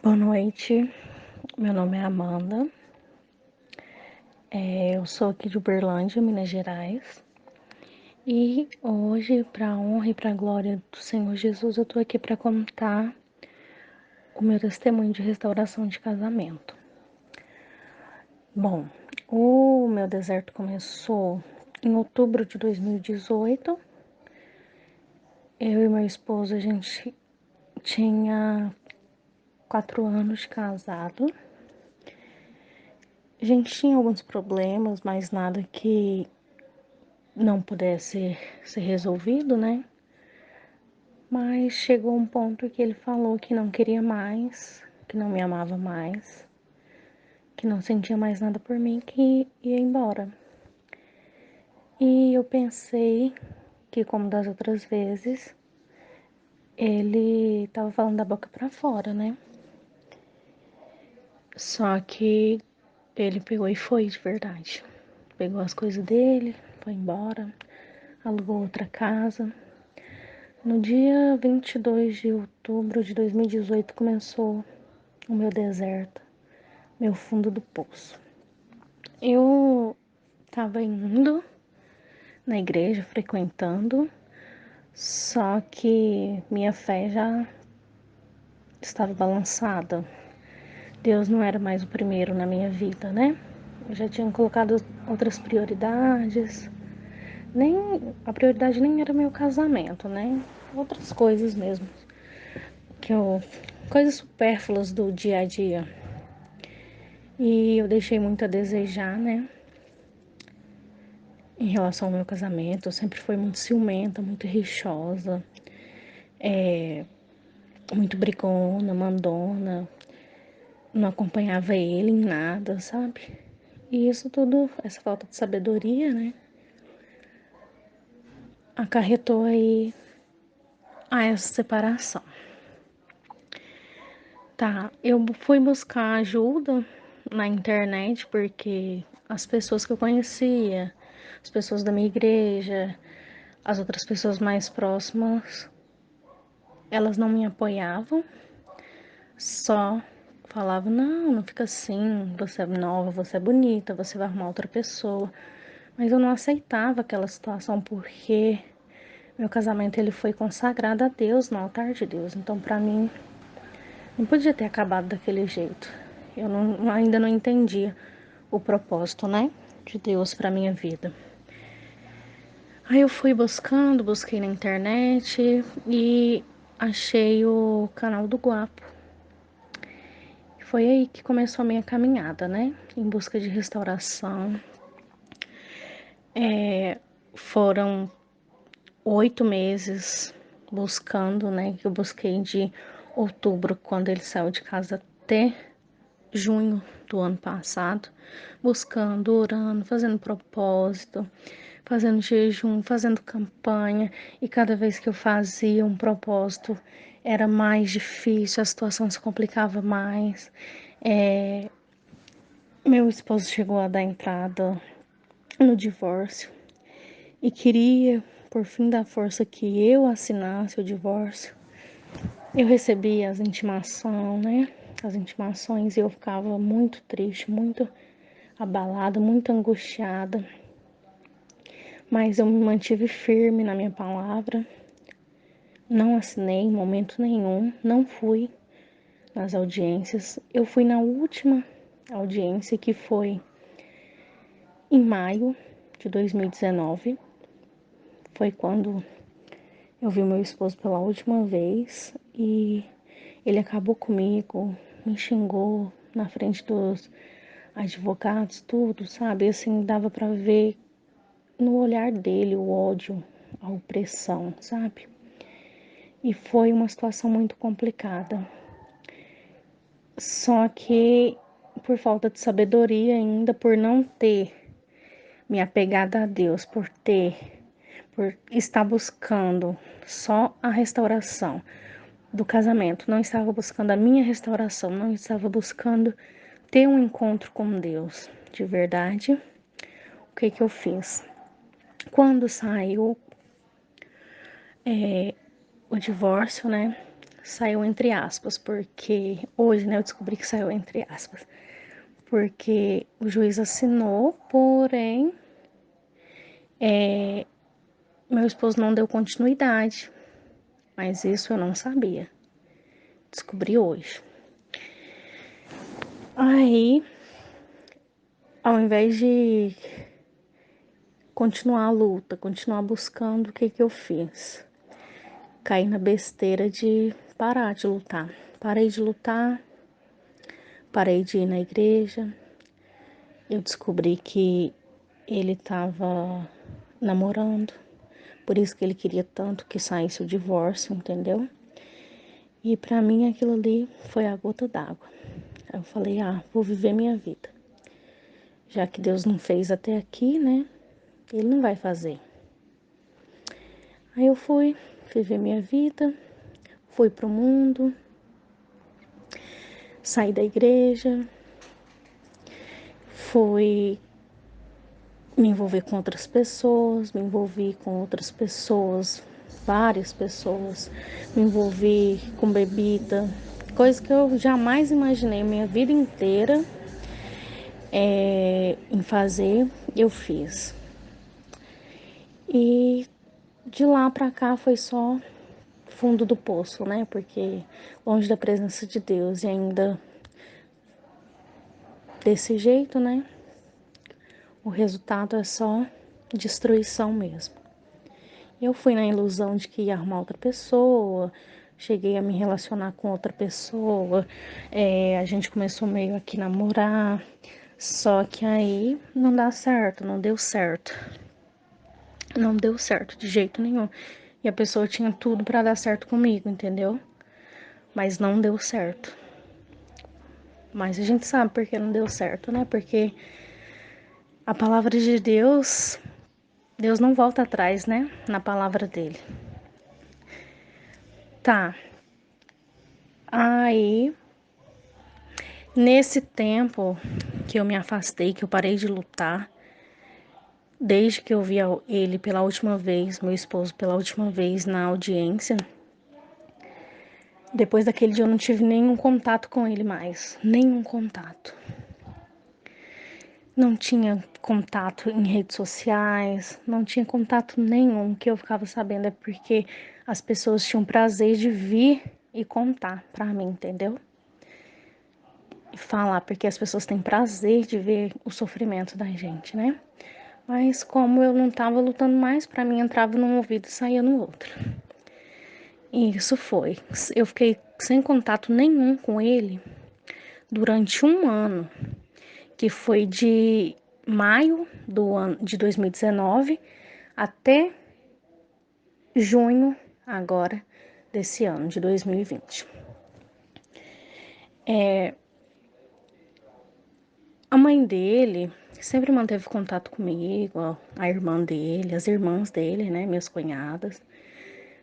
Boa noite, meu nome é Amanda, eu sou aqui de Uberlândia, Minas Gerais, e hoje, para a honra e para a glória do Senhor Jesus, eu tô aqui para contar o meu testemunho de restauração de casamento. Bom, o meu deserto começou em outubro de 2018. Eu e meu esposo, a gente tinha 4 anos de casado. A gente tinha alguns problemas, mas nada que não pudesse ser resolvido, né? Mas chegou um ponto que ele falou que não queria mais, que não me amava mais, que não sentia mais nada por mim, que ia embora. E eu pensei que, como das outras vezes, ele tava falando da boca pra fora, né? Só que ele pegou e foi de verdade. Pegou as coisas dele, foi embora, alugou outra casa. No dia 22 de outubro de 2018 começou o meu deserto, meu fundo do poço. Eu estava indo na igreja, frequentando, só que minha fé já estava balançada. Deus não era mais o primeiro na minha vida, né? Eu já tinha colocado outras prioridades. Nem a prioridade nem era meu casamento, né? Outras coisas mesmo, coisas supérfluas do dia a dia. E eu deixei muito a desejar, né? Em relação ao meu casamento, eu sempre fui muito ciumenta, muito rixosa, muito brigona, mandona, não acompanhava ele em nada, sabe? E isso tudo, essa falta de sabedoria, né? Acarretou aí a essa separação. Tá, eu fui buscar ajuda na internet porque as pessoas que eu conhecia, as pessoas da minha igreja, as outras pessoas mais próximas, elas não me apoiavam, só falavam, não fica assim, você é nova, você é bonita, você vai arrumar outra pessoa. Mas eu não aceitava aquela situação porque meu casamento ele foi consagrado a Deus, no altar de Deus. Então, para mim, não podia ter acabado daquele jeito. Ainda não entendia o propósito, né, de Deus para minha vida. Aí eu fui busquei na internet e achei o canal do Guapo. Foi aí que começou a minha caminhada, né, em busca de restauração. Foram 8 meses buscando, né, que eu busquei de outubro, quando ele saiu de casa, até junho do ano passado, buscando, orando, fazendo propósito, fazendo jejum, fazendo campanha, e cada vez que eu fazia um propósito era mais difícil, a situação se complicava mais. Meu esposo chegou a dar entrada no divórcio e queria, por fim da força, que eu assinasse o divórcio. Eu recebi as intimações, né? As intimações, e eu ficava muito triste, muito abalada, muito angustiada. Mas eu me mantive firme na minha palavra. Não assinei em momento nenhum, não fui nas audiências. Eu fui na última audiência, que foi em maio de 2019. Foi quando eu vi meu esposo pela última vez e ele acabou comigo, me xingou na frente dos advogados, tudo, sabe? Assim, dava pra ver no olhar dele o ódio, a opressão, sabe? E foi uma situação muito complicada. Só que por falta de sabedoria ainda, por não ter me apegado a Deus, por estar buscando só a restauração do casamento, não estava buscando a minha restauração, não estava buscando ter um encontro com Deus de verdade. O que eu fiz? Quando saiu o divórcio, né? saiu entre aspas, porque hoje, né, eu descobri que saiu entre aspas, porque o juiz assinou, porém, meu esposo não deu continuidade, mas isso eu não sabia, descobri hoje. Aí, ao invés de continuar a luta, continuar buscando, o que que eu fiz? Caí na besteira de parar de lutar. Parei de lutar, parei de ir na igreja. Eu descobri que ele estava namorando, por isso que ele queria tanto que saísse o divórcio, entendeu? E pra mim aquilo ali foi a gota d'água. Aí eu falei, vou viver minha vida. Já que Deus não fez até aqui, né? Ele não vai fazer. Aí eu fui viver minha vida, fui pro mundo, saí da igreja, fui me envolver com outras pessoas, me envolvi com outras pessoas, várias pessoas, me envolvi com bebida, coisa que eu jamais imaginei minha vida inteira em fazer, eu fiz. E de lá pra cá foi só fundo do poço, né? Porque longe da presença de Deus e ainda desse jeito, né? O resultado é só destruição mesmo. Eu fui na ilusão de que ia arrumar outra pessoa, cheguei a me relacionar com outra pessoa, a gente começou meio a que namorar, só que aí não dá certo, não deu certo. Não deu certo de jeito nenhum. E a pessoa tinha tudo pra dar certo comigo, entendeu? Mas não deu certo. Mas a gente sabe por que não deu certo, né? Porque a palavra de Deus, Deus não volta atrás, né? Na palavra dele. Tá. Aí, nesse tempo que eu me afastei, que eu parei de lutar, desde que eu vi ele pela última vez, meu esposo pela última vez na audiência, depois daquele dia eu não tive nenhum contato com ele mais, nenhum contato. Não tinha contato em redes sociais, não tinha contato nenhum. Que eu ficava sabendo é porque as pessoas tinham prazer de vir e contar pra mim, entendeu? E falar, porque as pessoas têm prazer de ver o sofrimento da gente, né? Mas como eu não tava lutando mais, pra mim entrava num ouvido e saía no outro. E isso foi. Eu fiquei sem contato nenhum com ele durante um ano, que foi de maio do ano de 2019 até junho agora desse ano de 2020. A mãe dele sempre manteve contato comigo, a irmã dele, as irmãs dele, né, minhas cunhadas,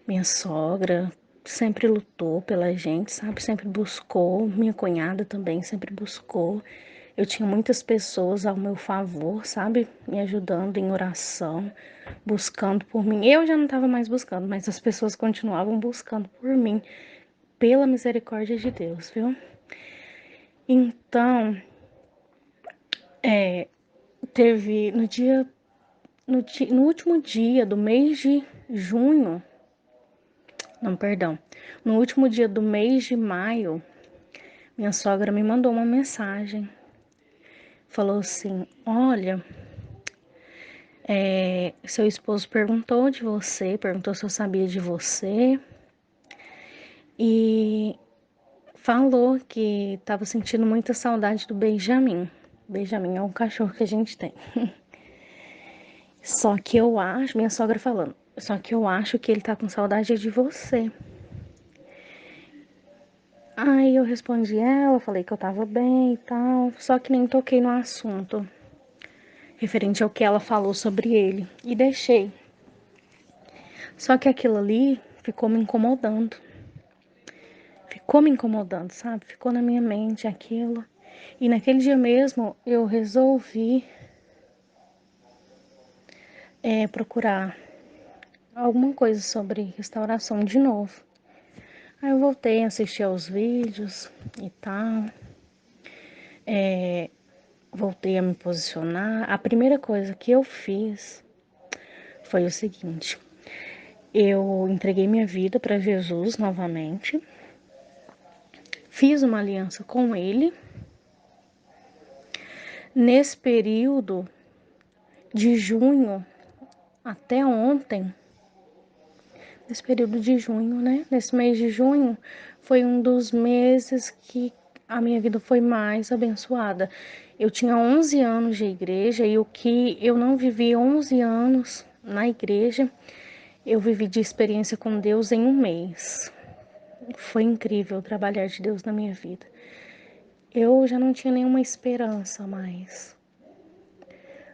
minha sogra, sempre lutou pela gente, sabe? Sempre buscou, minha cunhada também sempre buscou. Eu tinha muitas pessoas ao meu favor, sabe? Me ajudando em oração, buscando por mim. Eu já não estava mais buscando, mas as pessoas continuavam buscando por mim, pela misericórdia de Deus, viu? Então, teve no último dia do mês de junho, não, perdão, no último dia do mês de maio, minha sogra me mandou uma mensagem. Falou assim: olha, seu esposo perguntou de você, perguntou se eu sabia de você e falou que estava sentindo muita saudade do Benjamin. Benjamin é um cachorro que a gente tem. Só que eu acho, minha sogra falando, só que eu acho que ele tá com saudade de você. Aí eu respondi ela, falei que eu tava bem e tal, só que nem toquei no assunto referente ao que ela falou sobre ele e deixei. Só que aquilo ali ficou me incomodando. Ficou me incomodando, sabe? Ficou na minha mente aquilo. E naquele dia mesmo eu resolvi procurar alguma coisa sobre restauração de novo. Aí eu voltei a assistir aos vídeos e tal. Voltei a me posicionar. A primeira coisa que eu fiz foi o seguinte: eu entreguei minha vida para Jesus novamente, fiz uma aliança com Ele. Nesse período de junho até ontem, nesse período de junho, né? Nesse mês de junho, foi um dos meses que a minha vida foi mais abençoada. Eu tinha 11 anos de igreja e o que eu não vivi 11 anos na igreja, eu vivi de experiência com Deus em um mês. Foi incrível o trabalhar de Deus na minha vida. Eu já não tinha nenhuma esperança mais.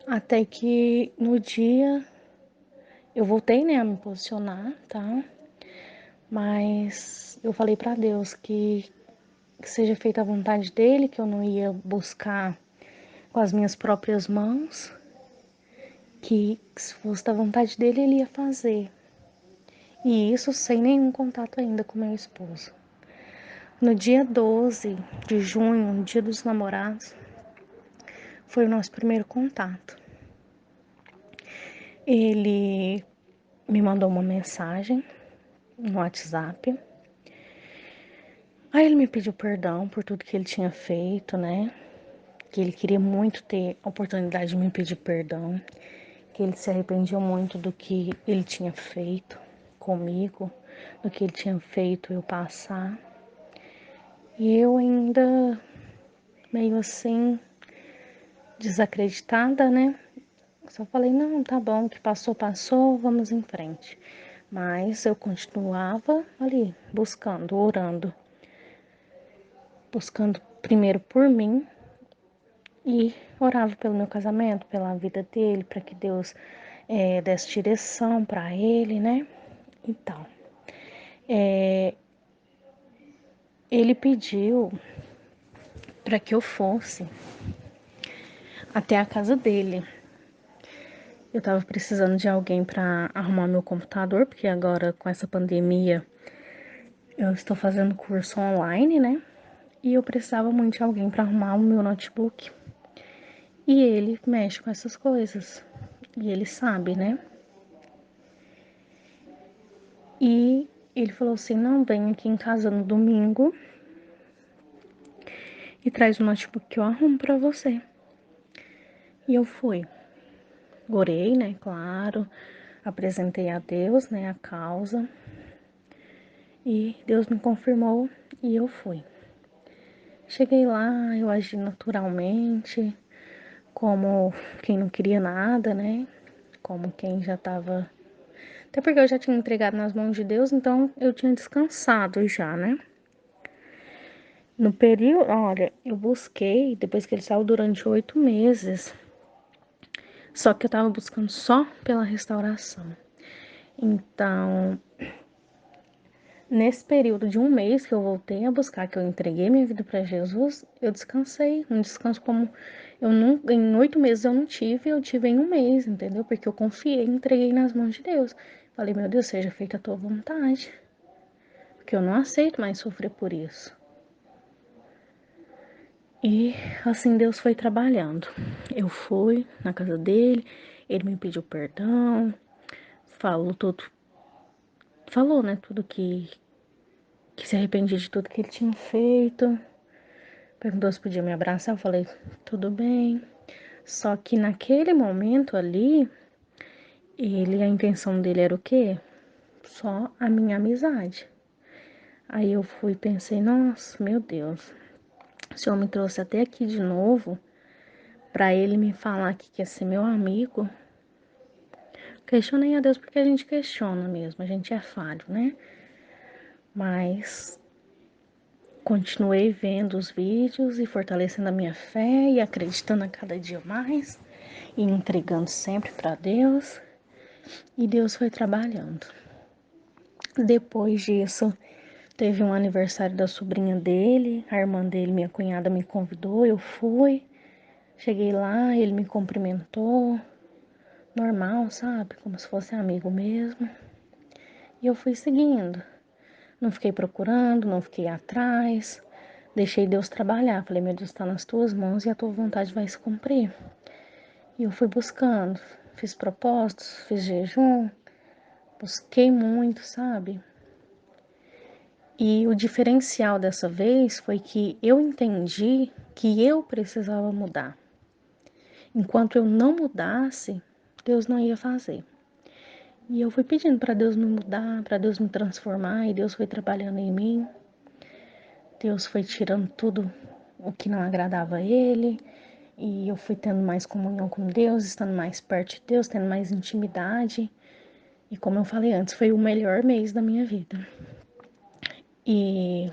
Até que no dia eu voltei, né, a me posicionar, tá? Mas eu falei para Deus que seja feita a vontade dele, que eu não ia buscar com as minhas próprias mãos, que se fosse da vontade dele, ele ia fazer. E isso sem nenhum contato ainda com meu esposo. No dia 12 de junho, no dia dos namorados, foi o nosso primeiro contato. Ele me mandou uma mensagem no WhatsApp. Aí ele me pediu perdão por tudo que ele tinha feito, né? Que ele queria muito ter a oportunidade de me pedir perdão, que ele se arrependia muito do que ele tinha feito comigo, do que ele tinha feito eu passar. E eu ainda meio assim desacreditada, né? Só falei, não, tá bom, o que passou, passou, vamos em frente. Mas eu continuava ali, buscando, orando, buscando primeiro por mim e orava pelo meu casamento, pela vida dele, para que Deus desse direção para ele, né? Então, ele pediu para que eu fosse até a casa dele. Eu tava precisando de alguém para arrumar meu computador, porque agora com essa pandemia eu estou fazendo curso online, né? E eu precisava muito de alguém para arrumar o meu notebook. E ele mexe com essas coisas. E ele sabe, né? E ele falou assim: não, vem aqui em casa no domingo e traz o notebook que eu arrumo para você. E eu fui. Orei, né? Claro. Apresentei a Deus, né? A causa. E Deus me confirmou e eu fui. Cheguei lá, eu agi naturalmente, como quem não queria nada, né? Como quem já tava. Até porque eu já tinha entregado nas mãos de Deus, então eu tinha descansado já, né? No período, olha, eu busquei, depois que ele saiu durante 8 meses, só que eu tava buscando só pela restauração. Então, nesse período de um mês que eu voltei a buscar, que eu entreguei minha vida para Jesus, eu descansei. Um descanso como eu não, em 8 meses eu não tive, eu tive em um mês, entendeu? Porque eu confiei, entreguei nas mãos de Deus. Falei, meu Deus, seja feita a tua vontade. Porque eu não aceito mais sofrer por isso. E assim Deus foi trabalhando. Eu fui na casa dele, ele me pediu perdão, falou tudo, falou, né, tudo que se arrependia de tudo que ele tinha feito. Perguntou se podia me abraçar, eu falei, tudo bem. Só que naquele momento ali, a intenção dele era o quê? Só a minha amizade. Aí eu fui e pensei, nossa, meu Deus, o senhor me trouxe até aqui de novo pra ele me falar que quer ser meu amigo. Questionei a Deus porque a gente questiona mesmo, a gente é falho, né? Mas continuei vendo os vídeos e fortalecendo a minha fé e acreditando a cada dia mais e entregando sempre para Deus. E Deus foi trabalhando. Depois disso, teve um aniversário da sobrinha dele, a irmã dele, minha cunhada, me convidou, eu fui. Cheguei lá, ele me cumprimentou, normal, sabe? Como se fosse amigo mesmo. E eu fui seguindo. Não fiquei procurando, não fiquei atrás. Deixei Deus trabalhar. Falei, meu Deus, está nas tuas mãos e a tua vontade vai se cumprir. E eu fui buscando, fiz propósitos, fiz jejum, busquei muito, sabe? E o diferencial dessa vez foi que eu entendi que eu precisava mudar. Enquanto eu não mudasse, Deus não ia fazer. E eu fui pedindo para Deus me mudar, para Deus me transformar, e Deus foi trabalhando em mim. Deus foi tirando tudo o que não agradava a Ele, e eu fui tendo mais comunhão com Deus, estando mais perto de Deus, tendo mais intimidade. E como eu falei antes, foi o melhor mês da minha vida. E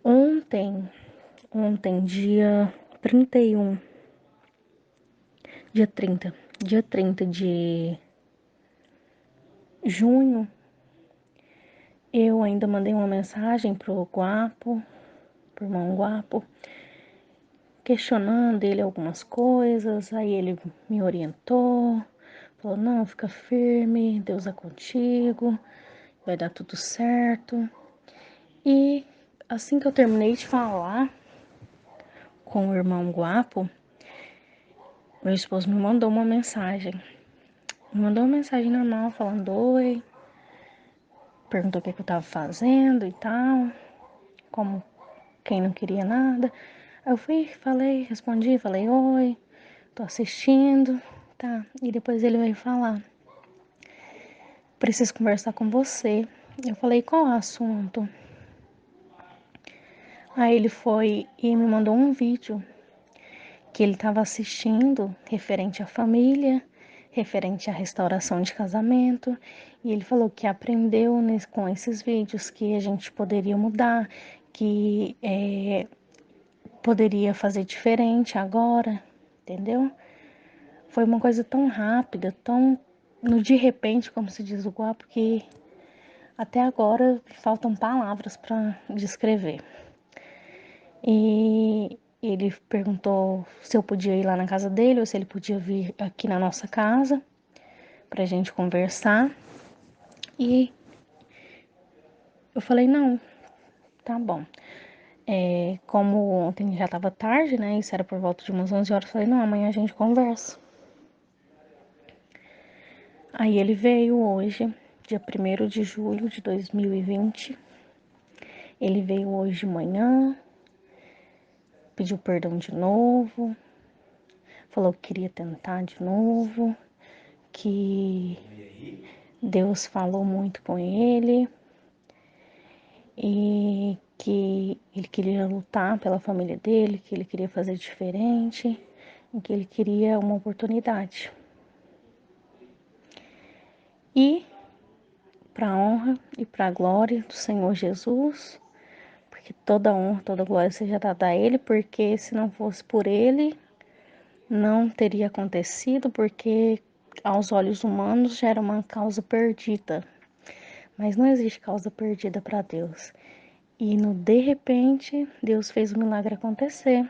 ontem, dia 31, dia 30 de junho, eu ainda mandei uma mensagem pro irmão Guapo, questionando ele algumas coisas. Aí ele me orientou, falou, não, fica firme, Deus é contigo, vai dar tudo certo. E assim que eu terminei de falar com o irmão Guapo, meu esposo me mandou uma mensagem. Me mandou uma mensagem normal, falando oi, perguntou o que eu tava fazendo e tal, como quem não queria nada. Aí eu fui, respondi, falei oi, tô assistindo, tá. E depois ele veio falar, preciso conversar com você. Eu falei, qual é o assunto? Aí ele foi e me mandou um vídeo que ele estava assistindo referente à família, referente à restauração de casamento, e ele falou que aprendeu com esses vídeos que a gente poderia mudar, que poderia fazer diferente agora, entendeu? Foi uma coisa tão rápida, tão no de repente, como se diz o Guapo, que até agora faltam palavras para descrever. E ele perguntou se eu podia ir lá na casa dele ou se ele podia vir aqui na nossa casa pra gente conversar. E eu falei, não, tá bom. Como ontem já tava tarde, né? Isso era por volta de umas 11 horas. Eu falei, não, amanhã a gente conversa. Aí ele veio hoje, dia 1º de julho de 2020. Ele veio hoje de manhã, pediu perdão de novo, falou que queria tentar de novo, que Deus falou muito com ele e que ele queria lutar pela família dele, que ele queria fazer diferente e que ele queria uma oportunidade. E para a honra e para a glória do Senhor Jesus, porque toda honra, toda glória seja dada a Ele, porque se não fosse por Ele, não teria acontecido, porque aos olhos humanos já era uma causa perdida. Mas não existe causa perdida para Deus. E no de repente, Deus fez o milagre acontecer.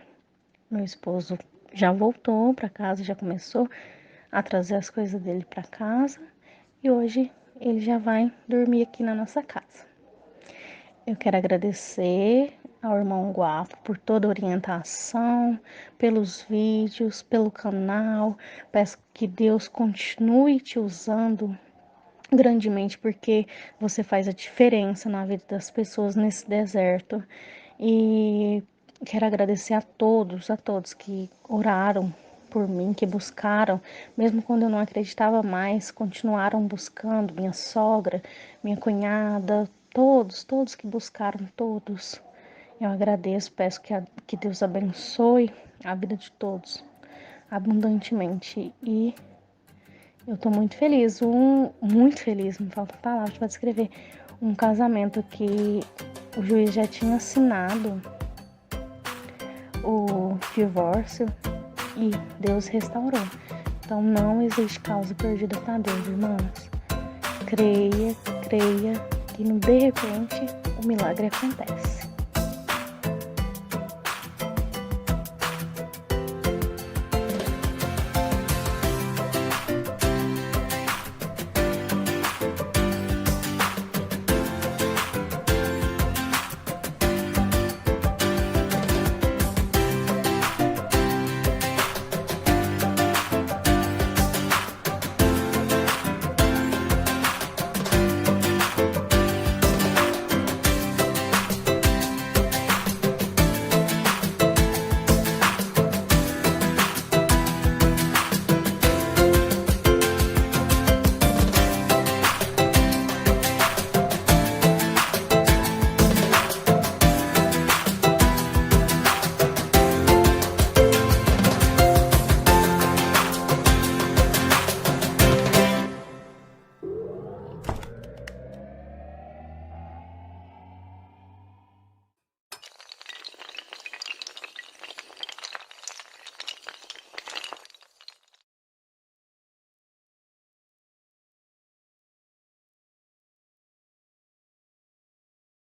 Meu esposo já voltou para casa, já começou a trazer as coisas dele para casa. E hoje ele já vai dormir aqui na nossa casa. Eu quero agradecer ao irmão Guapo por toda a orientação, pelos vídeos, pelo canal. Peço que Deus continue te usando grandemente, porque você faz a diferença na vida das pessoas nesse deserto. E quero agradecer a todos que oraram por mim, que buscaram, mesmo quando eu não acreditava mais, continuaram buscando, minha sogra, minha cunhada, todos que buscaram, todos. Eu agradeço, peço que Deus abençoe a vida de todos abundantemente. E eu tô muito feliz, muito feliz, não falta palavras para descrever. Um casamento que o juiz já tinha assinado o divórcio e Deus restaurou. Então não existe causa perdida para Deus, irmãos. Creia que de repente o milagre acontece.